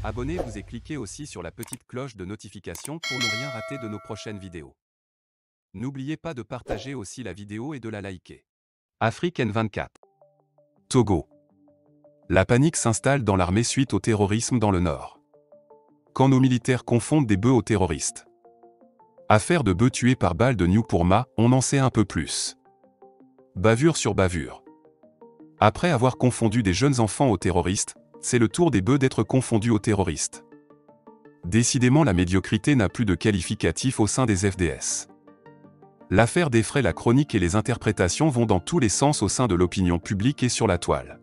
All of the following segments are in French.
Abonnez-vous et cliquez aussi sur la petite cloche de notification pour ne rien rater de nos prochaines vidéos. N'oubliez pas de partager aussi la vidéo et de la liker. Afrique N24. Togo. La panique s'installe dans l'armée suite au terrorisme dans le nord. Quand nos militaires confondent des bœufs aux terroristes. Affaire de bœufs tués par balle de Newpurma, on en sait un peu plus. Bavure sur bavure. Après avoir confondu des jeunes enfants aux terroristes, c'est le tour des bœufs d'être confondus aux terroristes. Décidément, la médiocrité n'a plus de qualificatif au sein des FDS. L'affaire défraie la chronique et les interprétations vont dans tous les sens au sein de l'opinion publique et sur la toile.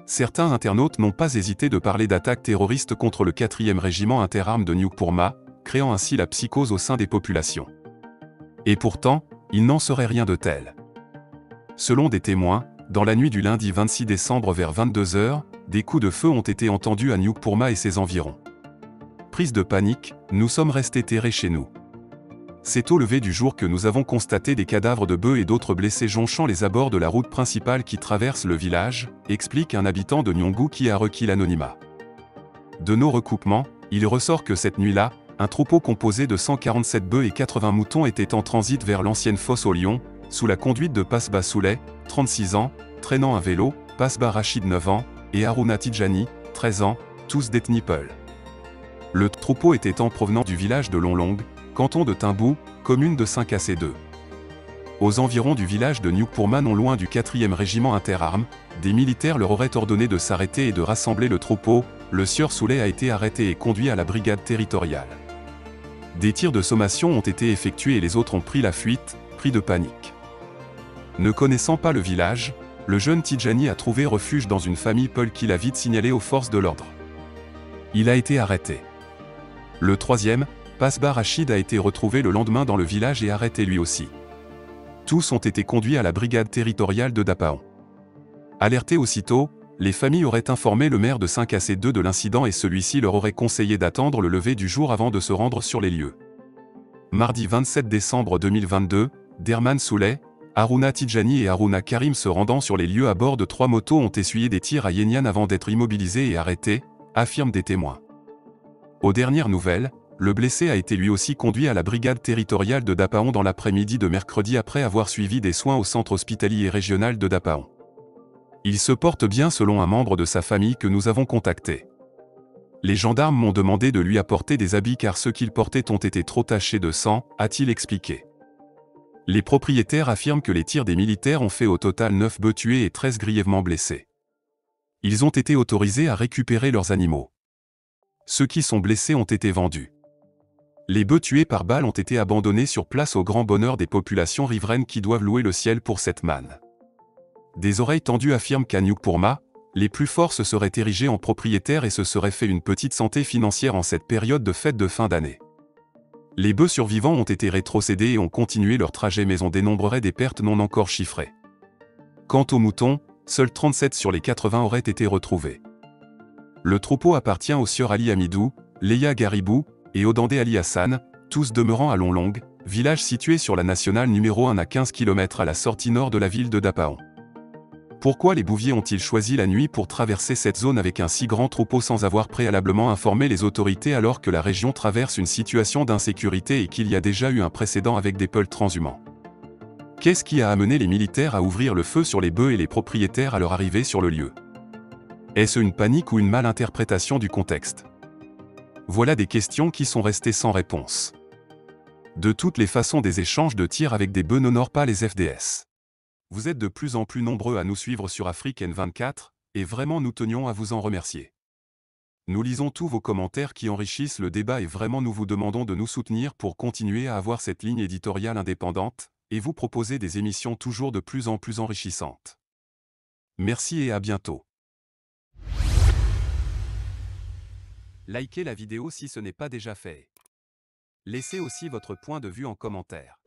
Certains internautes n'ont pas hésité de parler d'attaques terroristes contre le 4e régiment interarmes de Newpurma, créant ainsi la psychose au sein des populations. Et pourtant, il n'en serait rien de tel. Selon des témoins, dans la nuit du lundi 26 décembre vers 22 h, des coups de feu ont été entendus à Newpurma et ses environs. Prise de panique, nous sommes restés terrés chez nous. C'est au lever du jour que nous avons constaté des cadavres de bœufs et d'autres blessés jonchant les abords de la route principale qui traverse le village, explique un habitant de Nyongu qui a requis l'anonymat. De nos recoupements, il ressort que cette nuit-là, un troupeau composé de 147 bœufs et 80 moutons était en transit vers l'ancienne fosse aux lions, sous la conduite de Pasba Souley, 36 ans, traînant un vélo, Pasba Rachid 9 ans, et Haruna Tidjani, 13 ans, tous d'ethnie Peul. Le troupeau était en provenant du village de Longlong, canton de Timbou, commune de Saint-Cassé-2. Aux environs du village de Newpurma, non loin du 4e régiment interarmes, des militaires leur auraient ordonné de s'arrêter et de rassembler le troupeau. Le sieur Souley a été arrêté et conduit à la brigade territoriale. Des tirs de sommation ont été effectués et les autres ont pris la fuite, pris de panique. Ne connaissant pas le village, le jeune Tidjani a trouvé refuge dans une famille Peul qu'il a vite signalé aux forces de l'ordre. Il a été arrêté. Le 3e, Pasba Rachid, a été retrouvé le lendemain dans le village et arrêté lui aussi. Tous ont été conduits à la brigade territoriale de Dapaon. Alertés aussitôt, les familles auraient informé le maire de Saint-Cassé-2 de l'incident et celui-ci leur aurait conseillé d'attendre le lever du jour avant de se rendre sur les lieux. Mardi 27 décembre 2022, Derman Souley, Haruna Tidjani et Haruna Karim se rendant sur les lieux à bord de 3 motos ont essuyé des tirs à Yenyan avant d'être immobilisés et arrêtés, affirment des témoins. Aux dernières nouvelles, le blessé a été lui aussi conduit à la brigade territoriale de Dapaon dans l'après-midi de mercredi après avoir suivi des soins au centre hospitalier régional de Dapaon. Il se porte bien selon un membre de sa famille que nous avons contacté. Les gendarmes m'ont demandé de lui apporter des habits car ceux qu'il portait ont été trop tachés de sang, a-t-il expliqué. Les propriétaires affirment que les tirs des militaires ont fait au total 9 bœufs tués et 13 grièvement blessés. Ils ont été autorisés à récupérer leurs animaux. Ceux qui sont blessés ont été vendus. Les bœufs tués par balle ont été abandonnés sur place au grand bonheur des populations riveraines qui doivent louer le ciel pour cette manne. Des oreilles tendues affirment qu'à Newpurma, les plus forts se seraient érigés en propriétaires et se seraient fait une petite santé financière en cette période de fête de fin d'année. Les bœufs survivants ont été rétrocédés et ont continué leur trajet mais on dénombrerait des pertes non encore chiffrées. Quant aux moutons, seuls 37 sur les 80 auraient été retrouvés. Le troupeau appartient au sieur Ali Hamidou, Leia Garibou, et Odandé Ali Hassan, tous demeurant à Longlong, village situé sur la nationale numéro 1 à 15 km à la sortie nord de la ville de Dapaon. Pourquoi les Bouviers ont-ils choisi la nuit pour traverser cette zone avec un si grand troupeau sans avoir préalablement informé les autorités alors que la région traverse une situation d'insécurité et qu'il y a déjà eu un précédent avec des Peuls transhumants? Qu'est-ce qui a amené les militaires à ouvrir le feu sur les bœufs et les propriétaires à leur arrivée sur le lieu? Est-ce une panique ou une malinterprétation du contexte? Voilà des questions qui sont restées sans réponse. De toutes les façons, des échanges de tirs avec des bœufs n'honorent pas les FDS. Vous êtes de plus en plus nombreux à nous suivre sur Afrique N24, et vraiment nous tenions à vous en remercier. Nous lisons tous vos commentaires qui enrichissent le débat et vraiment nous vous demandons de nous soutenir pour continuer à avoir cette ligne éditoriale indépendante, et vous proposer des émissions toujours de plus en plus enrichissantes. Merci et à bientôt. Likez la vidéo si ce n'est pas déjà fait. Laissez aussi votre point de vue en commentaire.